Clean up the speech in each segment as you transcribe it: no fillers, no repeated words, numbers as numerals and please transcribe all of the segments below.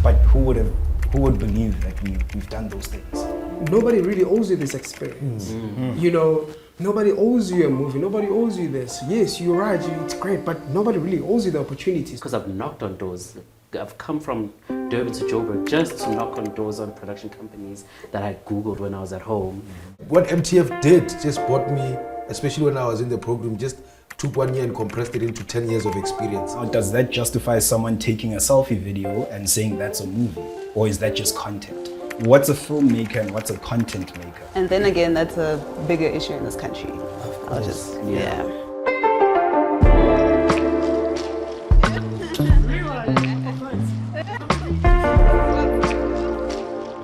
but who would believe that we've done those things? Nobody really owes you this experience. You know, nobody owes you a movie. Nobody owes you this. Yes, you're right. It's great, but nobody really owes you the opportunities. Because I've knocked on doors. I've come from Durban to Joburg just to knock on doors on production companies that I Googled when I was at home. What MTF did just brought me, especially when I was in the program, just took 1 year and compressed it into 10 years of experience. Now, does that justify someone taking a selfie video and saying that's a movie? Or is that just content? What's a filmmaker and what's a content maker? And then again, that's a bigger issue in this country. I'll just, yeah.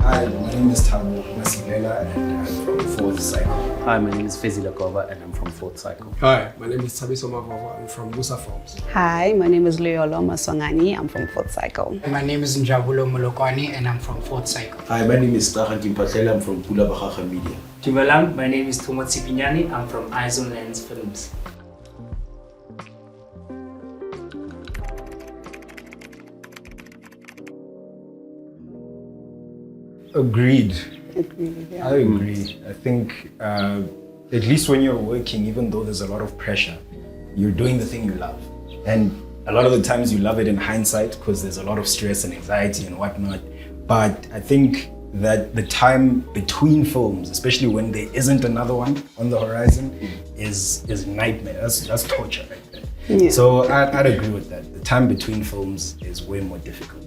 Hi, my name is Thabo Masilela and I'm from Fourth Cycle. Hi, my name is Fezile Goba and I'm from Fourth Cycle. Hi, my name is Thabiso, Mavovo. I'm from Kusa Films. Hi, my name is Luyolo Maswanganyi. I'm from Fourth Cycle. My name is Njabulo Molokoane and I'm from Fourth Cycle. Hi, my name is Kganki Mphahlele. I'm from Pula, Bakgaga Media. Dumelang, my name is Thomo Tshipinyane. I'm from Eyes on Lens Films. Agreed. Yeah. I agree. I think at least when you're working, even though there's a lot of pressure, you're doing the thing you love. And a lot of the times you love it in hindsight because there's a lot of stress and anxiety and whatnot. But I think that the time between films, especially when there isn't another one on the horizon, is nightmare. That's torture right there. Yeah. So I'd agree with that. The time between films is way more difficult.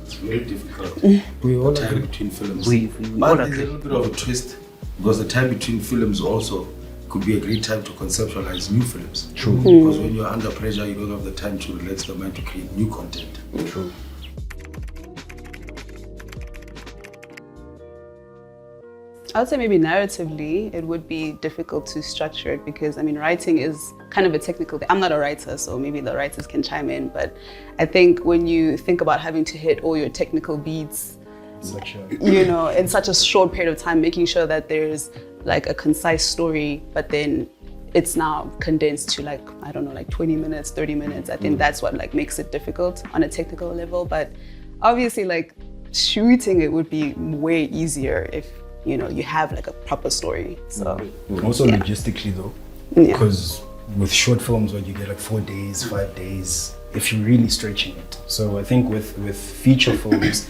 It's very difficult. We all The time agree. between films. We But all there's a agree. little bit of a twist because the time between films also could be a great time to conceptualize new films. True. Because when you're under pressure, you don't have the time to relax the mind to create new content. True. I would say maybe narratively, it would be difficult to structure it because, I mean, writing is kind of a technical thing. I'm not a writer, so maybe the writers can chime in, but I think when you think about having to hit all your technical beats, you know, in such a short period of time, making sure that there's like a concise story, but then it's now condensed to like, I don't know, like 20 minutes, 30 minutes. I think that's what like makes it difficult on a technical level. But obviously like shooting it would be way easier if, you know, you have like a proper story. So Also yeah. logistically though, Yeah. because with short films where you get like 4 days, 5 days, if you're really stretching it. So I think with feature films,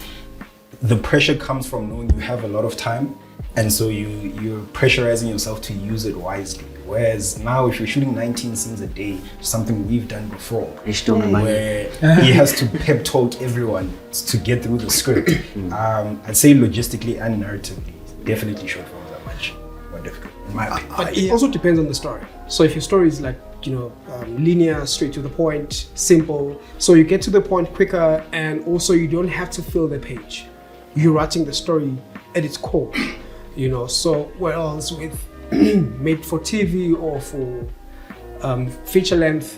the pressure comes from knowing you have a lot of time, and so you're pressurizing yourself to use it wisely. Whereas now if you're shooting 19 scenes a day, something we've done before, They still my money. where he has to pep talk everyone to get through the script. I'd say logistically and narratively, definitely short films are much more difficult, in my opinion. But it also depends on the story. So if your story is like, you know, linear, straight to the point, simple, so you get to the point quicker, and also you don't have to fill the page. You're writing the story at its core, you know. So whereas with made for TV or for feature length,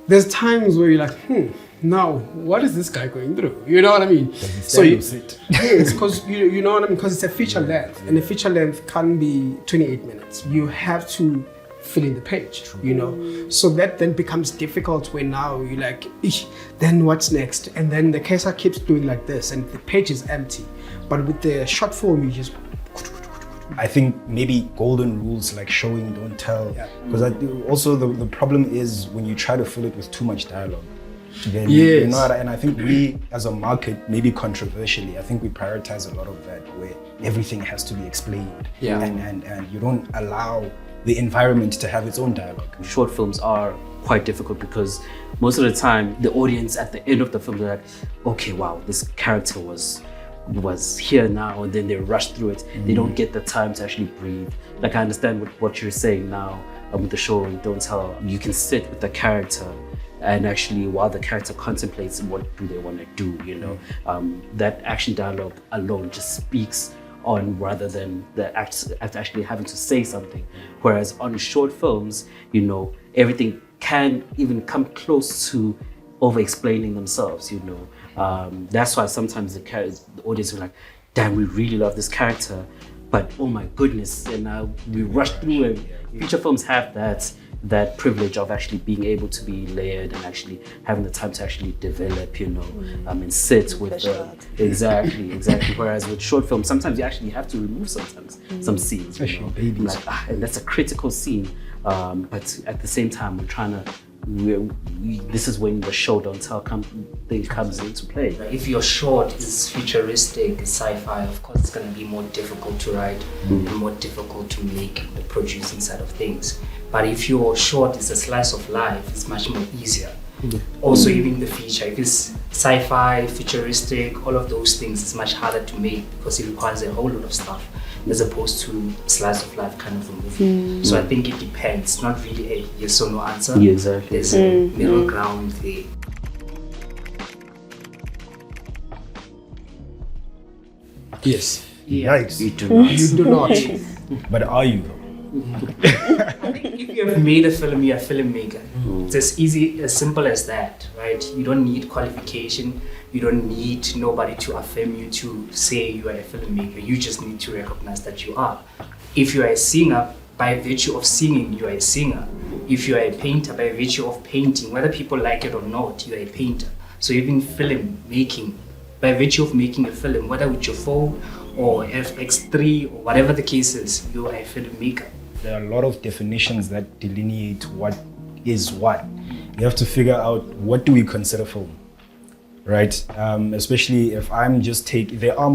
there's times where you're like, now what is this guy going through? You know what I mean? So you sit. Yes, because you know what I mean? Because it's a feature length, and a feature length can be 28 minutes. You have to fill in the page, you know. So that then becomes difficult when now you're like, "Eesh, then what's next?" And then the cursor keeps doing like this, and the page is empty. But with the short form, you just. I think maybe golden rules like showing, don't tell. Because also the problem is when you try to fill it with too much dialogue. Then, you know, and I think we as a market, maybe controversially, I think we prioritize a lot of that where everything has to be explained. Yeah. And you don't allow the environment to have its own dialogue. Short films are quite difficult because most of the time the audience at the end of the film, they're like, okay, wow, this character was here now, and then they rush through it. They don't get the time to actually breathe. Like I understand what you're saying now with the show Don't Tell. You can sit with the character and actually while the character contemplates what do they want to do, you know, that action dialogue alone just speaks on rather than the act actually having to say something. Whereas on short films, you know, everything can even come close to over-explaining themselves, you know. That's why sometimes the audience are like, damn, we really love this character, but oh my goodness, and we rush through, and feature films have that privilege of actually being able to be layered and actually having the time to actually develop, and sit with exactly. Whereas with short films, sometimes you actually have to remove some scenes, babies. Like, and that's a critical scene. But at the same time, we're trying to. This is when the show don't tell thing comes into play. If your short is futuristic, sci-fi, of course it's going to be more difficult to write and more difficult to make the producing side of things. But if your short is a slice of life, it's much more easier. Also, even the feature, if it's sci-fi, futuristic, all of those things, it's much harder to make because it requires a whole lot of stuff as opposed to slice of life kind of a movie. So I think it depends, not really a yes or no answer. Yeah, exactly. There's a middle ground there. Yes. Yikes. You do not. You do not. But are you? If you have made a film, you're a filmmaker. It's as simple as that, right? You don't need qualification. You don't need nobody to affirm you to say you are a filmmaker. You just need to recognize that you are. If you are a singer, by virtue of singing, you are a singer. If you are a painter, by virtue of painting, whether people like it or not, you are a painter. So even film making, by virtue of making a film, whether with your phone or FX3 or whatever the case is, you are a filmmaker. There are a lot of definitions that delineate what is what. You have to figure out, what do we consider film, right? Especially if I'm just there are,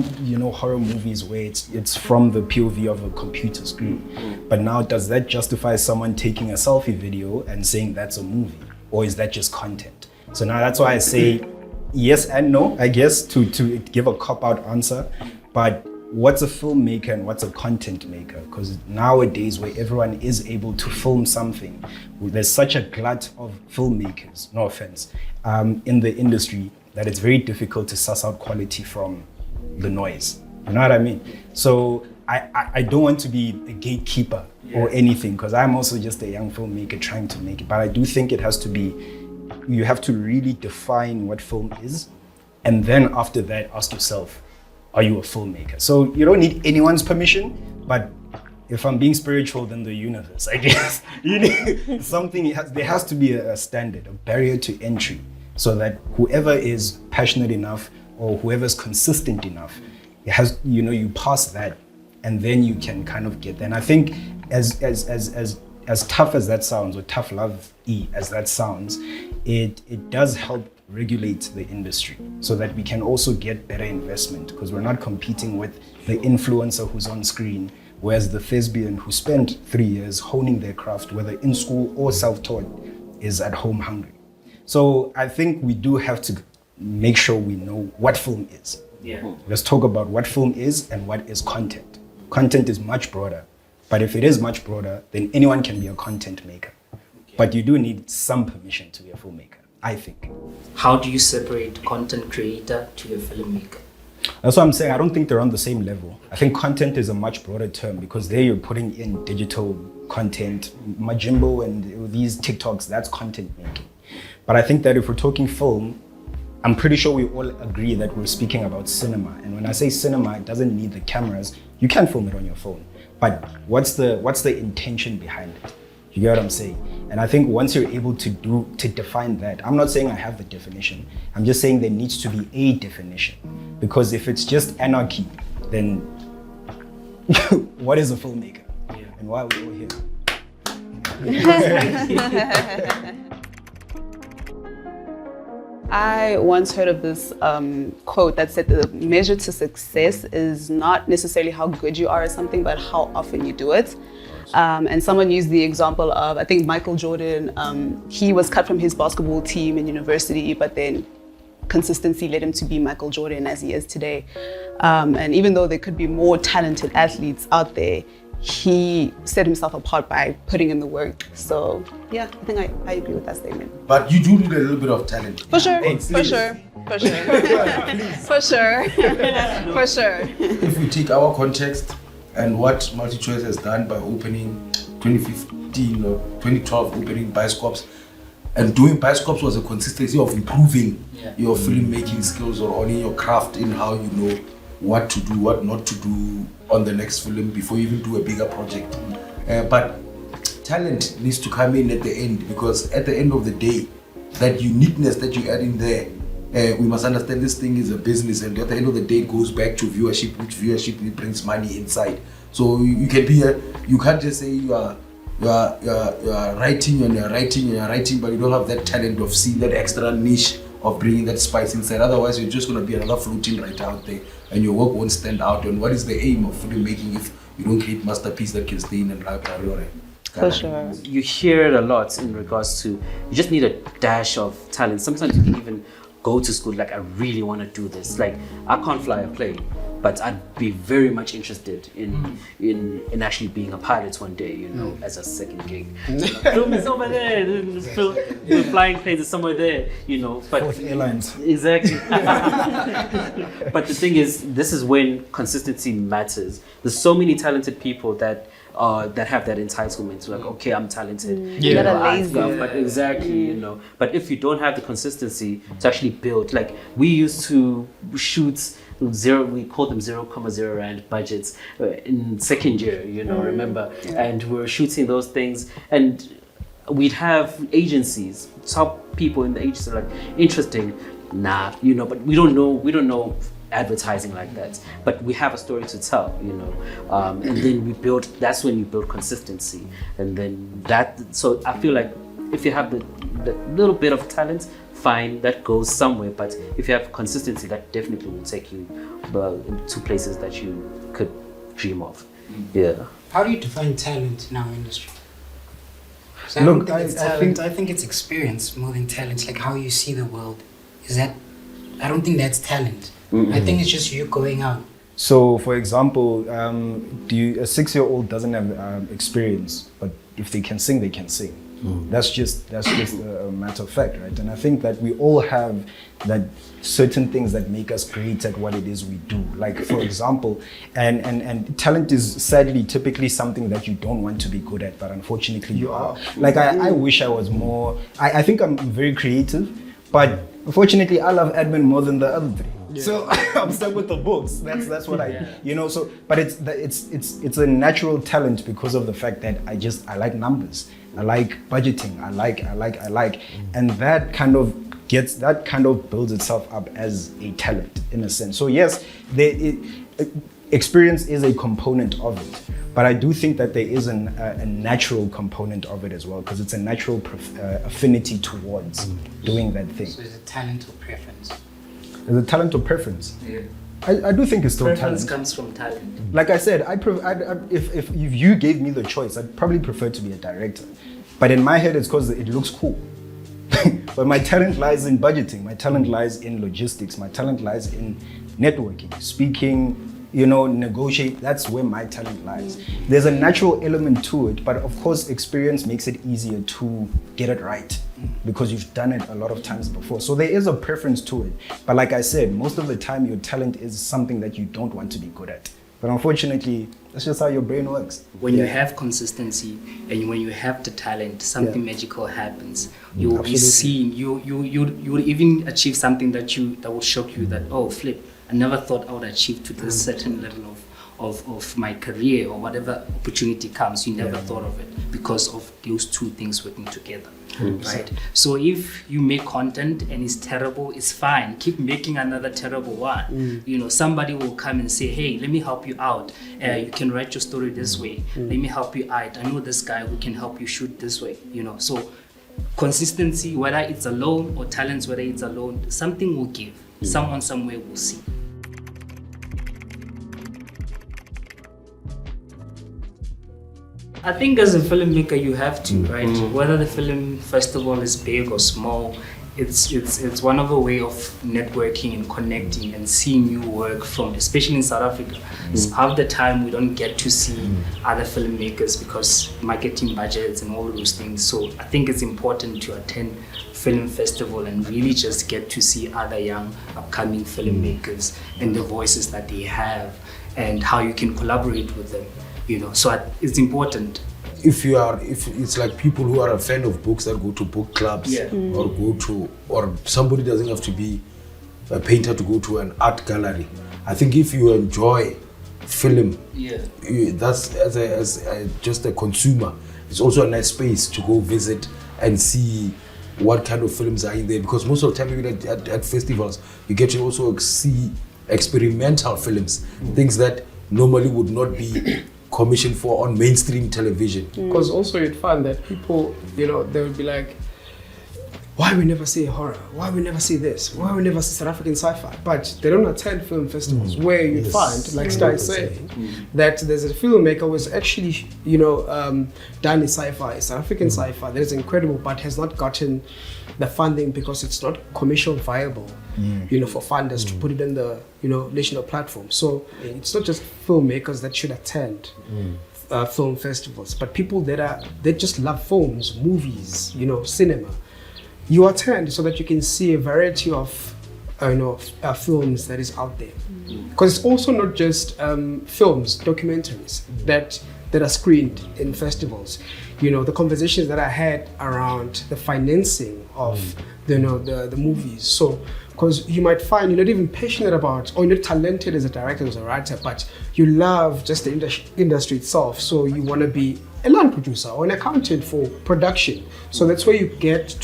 horror movies where it's from the POV of a computer screen. But now, does that justify someone taking a selfie video and saying that's a movie? Or is that just content? So now that's why I say yes and no, I guess, to give a cop-out answer. But what's a filmmaker and what's a content maker? Because nowadays, where everyone is able to film something, there's such a glut of filmmakers, no offense, in the industry, that it's very difficult to suss out quality from the noise. You know what I mean? So I don't want to be a gatekeeper or anything, because I'm also just a young filmmaker trying to make it. But I do think it has to be, you have to really define what film is. And then after that, ask yourself, are you a filmmaker? So you don't need anyone's permission, but if I'm being spiritual, then the universe, I guess. You need something, there has to be a standard, a barrier to entry, so that whoever is passionate enough or whoever's consistent enough, it has, you pass that, and then you can kind of get there. And I think as tough as that sounds, or tough love-y as that sounds, it does help regulate the industry so that we can also get better investment, because we're not competing with the influencer who's on screen, whereas the thespian who spent 3 years honing their craft, whether in school or self-taught, is at home hungry. So I think we do have to make sure we know what film is. Yeah. Let's talk about what film is and what is content. Content is much broader, but if it is much broader, then anyone can be a content maker. But you do need some permission to be a filmmaker, I think. How do you separate content creator to a filmmaker? That's what I'm saying. I don't think they're on the same level. I think content is a much broader term, because there you're putting in digital content, Majimbo and these TikToks, that's content making. But I think that if we're talking film, I'm pretty sure we all agree that we're speaking about cinema. And when I say cinema, it doesn't need the cameras. You can film it on your phone. But what's the intention behind it? You get what I'm saying? And I think once you're able to define that, I'm not saying I have the definition. I'm just saying there needs to be a definition. Because if it's just anarchy, then what is a filmmaker? Yeah. And why are we all here? I once heard of this quote that said the measure to success is not necessarily how good you are at something, but how often you do it. And someone used the example of, I think, Michael Jordan. He was cut from his basketball team in university, but then consistency led him to be Michael Jordan as he is today. And even though there could be more talented athletes out there, he set himself apart by putting in the work. So yeah, I think I agree with that statement. But you do need a little bit of talent. For sure, for sure. For sure. If we take our context and what MultiChoice has done by opening 2015 or 2012, opening Bioscopes, and doing Bioscopes was a consistency of improving your filmmaking skills or owning your craft in how you know what to do, what not to do on the next film before you even do a bigger project. But talent needs to come in at the end, because at the end of the day, that uniqueness that you add in there, we must understand this thing is a business, and at the end of the day it goes back to viewership, which viewership brings money inside. So you can be you can't just say you are writing and you're writing, but you don't have that talent of seeing that extra niche of bringing that spice inside. Otherwise you're just going to be another floating writer out there, and your work won't stand out. And what is the aim of filmmaking if you don't create masterpiece that can stay in and library? For sure. You hear it a lot in regards to, you just need a dash of talent. Sometimes you can even go to school like, I really want to do this. Like, I can't fly a plane, but I'd be very much interested in actually being a pilot one day, you know, as a second gig. Film is over there, the flying planes is somewhere there, you know. But Fourth airlines. Exactly. But the thing is, this is when consistency matters. There's so many talented people that have that entitlement, like, okay, I'm talented. You're not lazy. But exactly, you know. But if you don't have the consistency to actually build, like we used to shoot we call them 0.0 rand budgets in second year, you know, remember? And we were shooting those things, and we'd have agencies, top people in the agency like, interesting, nah, you know, but we don't know advertising like that, but we have a story to tell, you know, and then that's when you build consistency, and then so I feel like if you have the little bit of talent, fine, that goes somewhere, but if you have consistency, that definitely will take you to places that you could dream of. Yeah. How do you define talent in our industry? So Look, I think it's experience more than talent. Like how you see the world. I don't think that's talent. Mm-hmm. I think it's just you going out. So, for example, a 6-year-old doesn't have experience, but if they can sing, they can sing. That's just a matter of fact, right? And I think that we all have that certain things that make us great at what it is we do. Like, for example, and talent is sadly typically something that you don't want to be good at, but unfortunately you are. Like, I wish I was more. I think I'm very creative, but unfortunately I love admin more than the other three. Yeah. So I'm stuck with the books. That's what you know. So, but it's a natural talent because of the fact that I like numbers. I like budgeting. I like, and that kind of builds itself up as a talent in a sense. So yes, experience is a component of it, but I do think that there is a natural component of it as well, because it's a natural affinity towards doing that thing. So is it talent or preference? Is it talent or preference? Yeah. I do think it's still Preference talent. comes from talent. Like I said, if you gave me the choice, I'd probably prefer to be a director. But in my head, it's because it looks cool. But my talent lies in budgeting. My talent lies in logistics. My talent lies in networking, speaking, you know, negotiate. That's where my talent lies. There's a natural element to it, but of course, experience makes it easier to get it right because you've done it a lot of times before. So there is a preference to it. But like I said, most of the time, your talent is something that you don't want to be good at. But unfortunately, that's just how your brain works. When you have consistency and when you have the talent, something magical happens. You will be seen. You will even achieve something that will shock you. That, oh, flip! I never thought I would achieve to this certain level of my career or whatever opportunity comes. You never thought of it because of those two things working together. Right. So if you make content and it's terrible, it's fine. Keep making another terrible one. You know, somebody will come and say, hey, let me help you out. You can write your story this way. Let me help you out. I know this guy who can help you shoot this way. You know, so consistency, whether it's alone or talents, whether it's alone, something will give. Someone somewhere will see. I think as a filmmaker, you have to, right? Whether the film festival is big or small, it's one of a way of networking and connecting and seeing new work from, especially in South Africa. Half the time we don't get to see other filmmakers because marketing budgets and all those things. So I think it's important to attend film festival and really just get to see other young upcoming filmmakers and the voices that they have and how you can collaborate with them. You know, so it's important. If it's like people who are a fan of books that go to book clubs or somebody doesn't have to be a painter to go to an art gallery. I think if you enjoy film, Yeah. that's just a consumer, it's also a nice space to go visit and see what kind of films are in there, because most of the time even at festivals you get to also see experimental films, things that normally would not be commissioned for on mainstream television. Because also you'd find that people, they would be like, why we never see horror? Why we never see this? Why we never see South African sci-fi? But they don't attend film festivals where you'd find, like Sky is saying, that there's a filmmaker who's actually, done in sci-fi, South African sci-fi, that is incredible, but has not gotten the funding because it's not commercial viable, for funders to put it in the, national platform. So it's not just filmmakers that should attend film festivals, but people that just love films, movies, cinema. You attend so that you can see a variety of films that is out there, because it's also not just films, documentaries that are screened in festivals. The conversations that I had around the financing of the movies. So because you might find you're not even passionate about, or you're not talented as a director, as a writer, but you love just the industry itself, so you want to be a land producer or an accountant for production. So that's where you get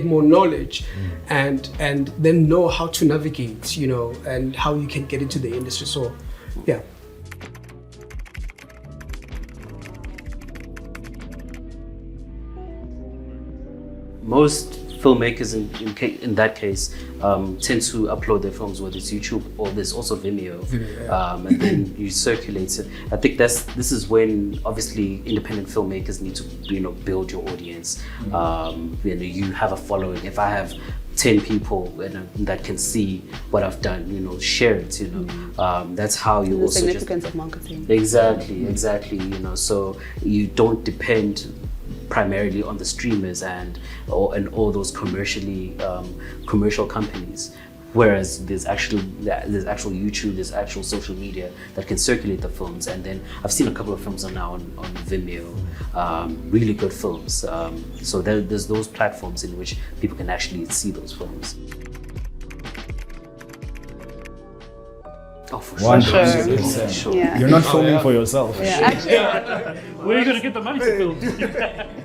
more knowledge and then know how to navigate, and how you can get into the industry. So yeah. Most filmmakers in that case tend to upload their films, whether it's YouTube or there's also Vimeo, and then you circulate it. I think this is when obviously independent filmmakers need to build your audience. You have a following. If I have 10 people that can see what I've done, share it. That's how you the also significance of marketing. Exactly. So you don't depend primarily on the streamers and all those commercial companies, whereas there's actual YouTube, there's actual social media that can circulate the films. And then I've seen a couple of films now on Vimeo, really good films. So there's those platforms in which people can actually see those films. Oh, for sure. 100%. Sure. Yeah. You're not filming for yourself. Yeah, actually, Where are you gonna get the money to film?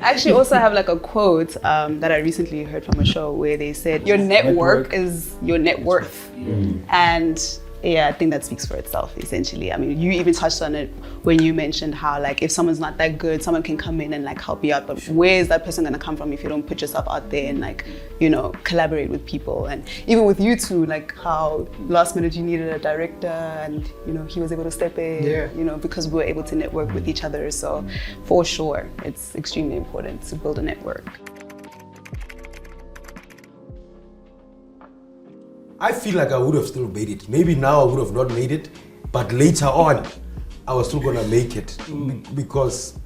I actually also have like a quote that I recently heard from a show where they said, your network is your net worth. And yeah, I think that speaks for itself, essentially. I mean, you even touched on it when you mentioned how, like, if someone's not that good, someone can come in and like help you out, but where is that person gonna come from if you don't put yourself out there and like, collaborate with people? And even with you two, like how last minute you needed a director and, he was able to step in, because we were able to network with each other. So for sure, it's extremely important to build a network. I feel like I would have still made it. Maybe now I would have not made it, but later on, I was still gonna make it because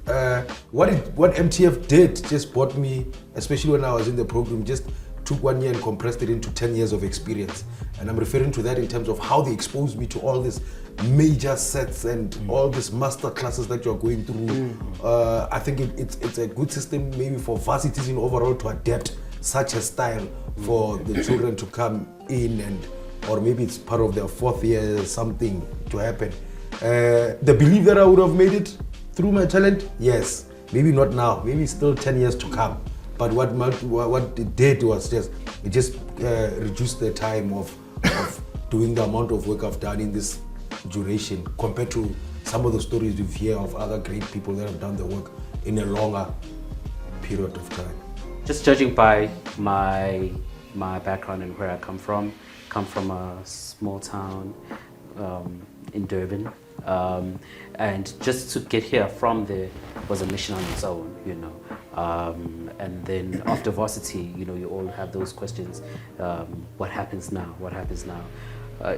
what MTF did just brought me, especially when I was in the program, just took 1 year and compressed it into 10 years of experience. And I'm referring to that in terms of how they exposed me to all these major sets and all these master classes that you're going through. I think it's a good system maybe for varsities in overall to adapt such a style for the children to come in, or maybe it's part of their 4th year something to happen. The belief that I would have made it through my talent, yes. Maybe not now, maybe still 10 years to come. But what it did was just reduced the time of doing the amount of work I've done in this duration compared to some of the stories we've heard of other great people that have done the work in a longer period of time. Just judging by my background and where I come from a small town in Durban, and just to get here from there was a mission on its own, and then after varsity, you all have those questions, what happens now?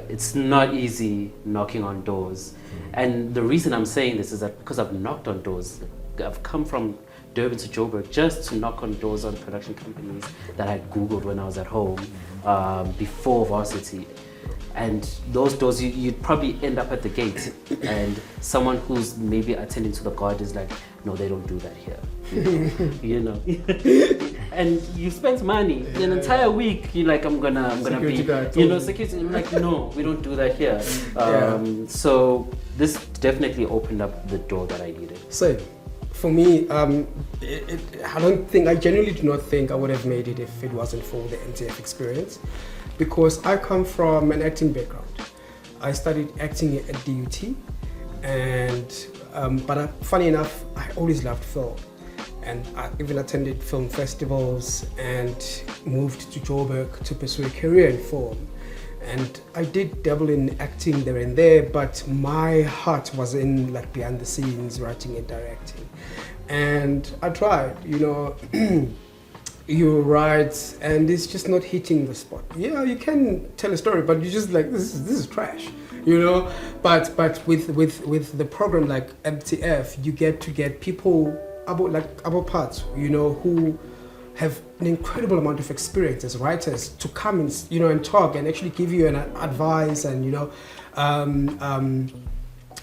It's not easy knocking on doors, and the reason I'm saying this is that because I've knocked on doors, I've come from Durban to Joburg just to knock on doors on production companies that I Googled when I was at home before varsity. And those doors, you'd probably end up at the gate and someone who's maybe attending to the guard is like, no, they don't do that here. and you spent money an entire week. You're like, I'm gonna Security be, guard you told know, you. security. I'm like, no, we don't do that here. So this definitely opened up the door that I needed. So, for me, I genuinely do not think I would have made it if it wasn't for the MTF experience, because I come from an acting background. I studied acting at DUT, and but funny enough, I always loved film, and I even attended film festivals and moved to Joburg to pursue a career in film. And I did dabble in acting there and there, but my heart was in like behind the scenes, writing and directing. And I tried, you know, you write and it's just not hitting the spot. Yeah, you can tell a story, but you're just like, this is trash, you know. But with the program like MTF, you get to get people about parts, you know, who have an incredible amount of experience as writers to come and, you know, and talk and actually give you an advice, and, you know,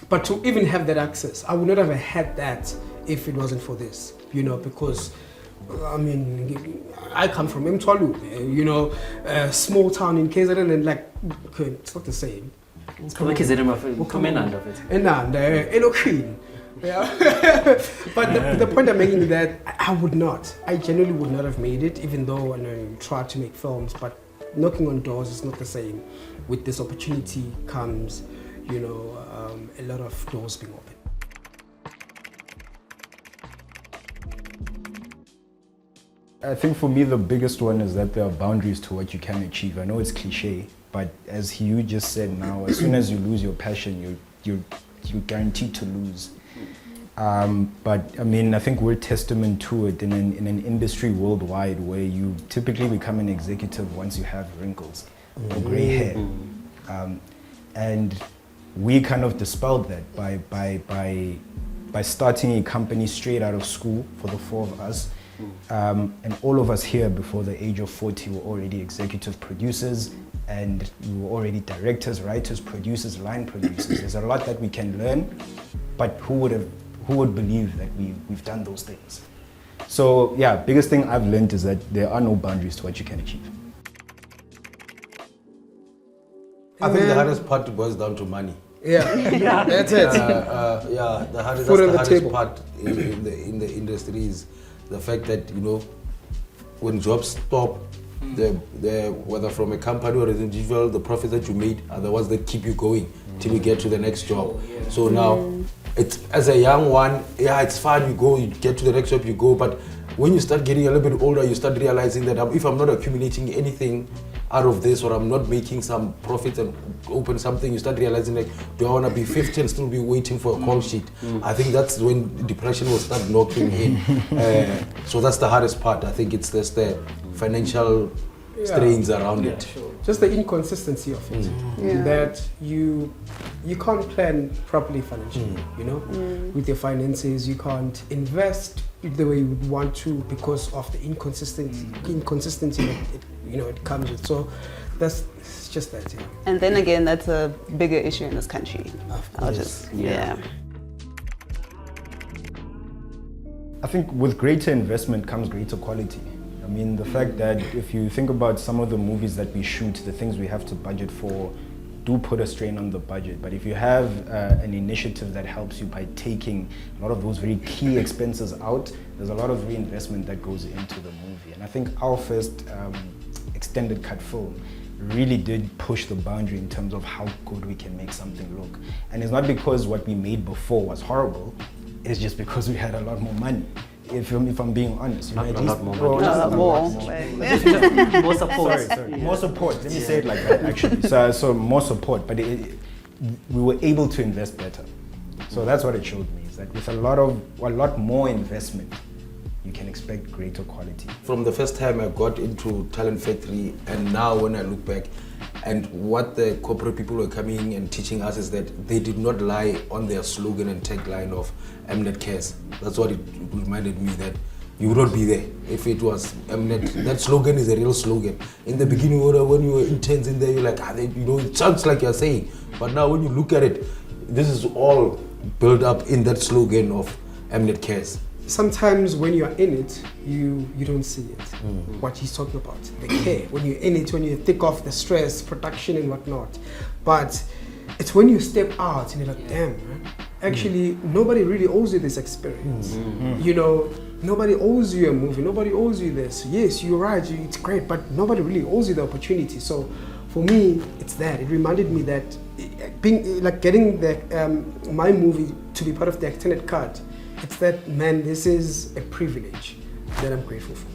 but to even have that access, I would not have had that if it wasn't for this, you know, because I mean, I come from Mtwalu, you know, a small town in KZN, and like, okay, it's not the same. Come in under it. And yeah. But the point I'm making is that I genuinely would not have made it, even though I know you tried to make films, but knocking on doors is not the same. With this opportunity comes, you know, a lot of doors being open. I think for me the biggest one is that there are boundaries to what you can achieve. I know it's cliche, but as Hugh just said now, as soon as you lose your passion, you're guaranteed to lose. But I mean, I think we're testament to it in an industry worldwide where you typically become an executive once you have wrinkles or gray hair. And we kind of dispelled that by starting a company straight out of school for the four of us. And all of us here before the age of 40 were already executive producers, and we were already directors, writers, producers, line producers. There's a lot that we can learn, but who would believe that we've done those things? So yeah, biggest thing I've learned is that there are no boundaries to what you can achieve. I think the hardest part boils down to money. Yeah, that's it. The hardest part in the industry is the fact that, you know, when jobs stop, whether from a company or an individual, the profits that you made are the ones that keep you going till you get to the next job. So now, it's as a young one, yeah, it's fun. You get to the next job, you go. But when you start getting a little bit older, you start realizing that if I'm not accumulating anything out of this, or I'm not making some profits and open something, you start realizing, like, do I want to be 50 and still be waiting for a call sheet? I think that's when depression will start knocking in. So that's the hardest part. I think it's just the financial strains around it. Sure. Just the inconsistency of it. That you can't plan properly financially, you know? With your finances, you can't invest the way you would want to because of the inconsistency that it comes with. So it's just that. Yeah. And then again, that's a bigger issue in this country. I think with greater investment comes greater quality. I mean, the fact that if you think about some of the movies that we shoot, the things we have to budget for do put a strain on the budget. But if you have an initiative that helps you by taking a lot of those very key expenses out, there's a lot of reinvestment that goes into the movie. And I think our first extended cut film really did push the boundary in terms of how good we can make something look. And it's not because what we made before was horrible, it's just because we had a lot more money. If I'm being honest, More support. Sorry. More support. Let me say it like that, actually. So more support, but we were able to invest better. So that's what it showed me, is that with a lot more investment, you can expect greater quality. From the first time I got into Talent Factory, and now when I look back, and what the corporate people were coming and teaching us is that they did not lie on their slogan and tagline of Mnet Cares. That's what it reminded me, that you would not be there if it was Mnet. That slogan is a real slogan. In the beginning, when you were intense in there, you're like, it sounds like you're saying. But now when you look at it, this is all built up in that slogan of Mnet Cares. sometimes when you're in it, you don't see it. What he's talking about, the care. When you're in it, when you think of the stress, production and whatnot. But it's when you step out and you're like, damn, man. Actually, nobody really owes you this experience. You know, nobody owes you a movie. Nobody owes you this. Yes, you're right. It's great, but nobody really owes you the opportunity. So, for me, it's that. It reminded me that being like getting the my movie to be part of the extended cut. It's that, man. This is a privilege that I'm grateful for.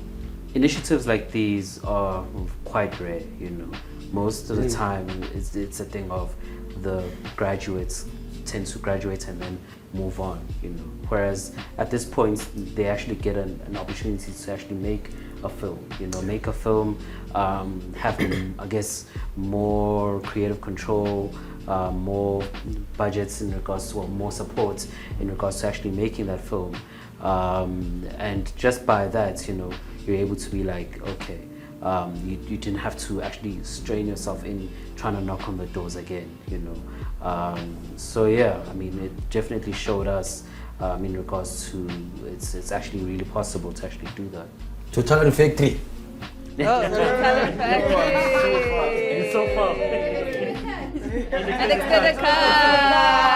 Initiatives like these are quite rare, you know. Most of the time, it's a thing of the graduates tend to graduate and then move on, you know. Whereas at this point, they actually get an opportunity to actually make a film, you know, make a film, have, I guess, more creative control, more budgets in regards to, well, more support in regards to actually making that film. And just by that, you know, you're able to be like, okay, you didn't have to actually strain yourself in trying to knock on the doors again, you know. So yeah, I mean, it definitely showed us in regards to it's actually really possible to actually do that. To Talent Factory. Talent Factory. It's so far. And extended cut.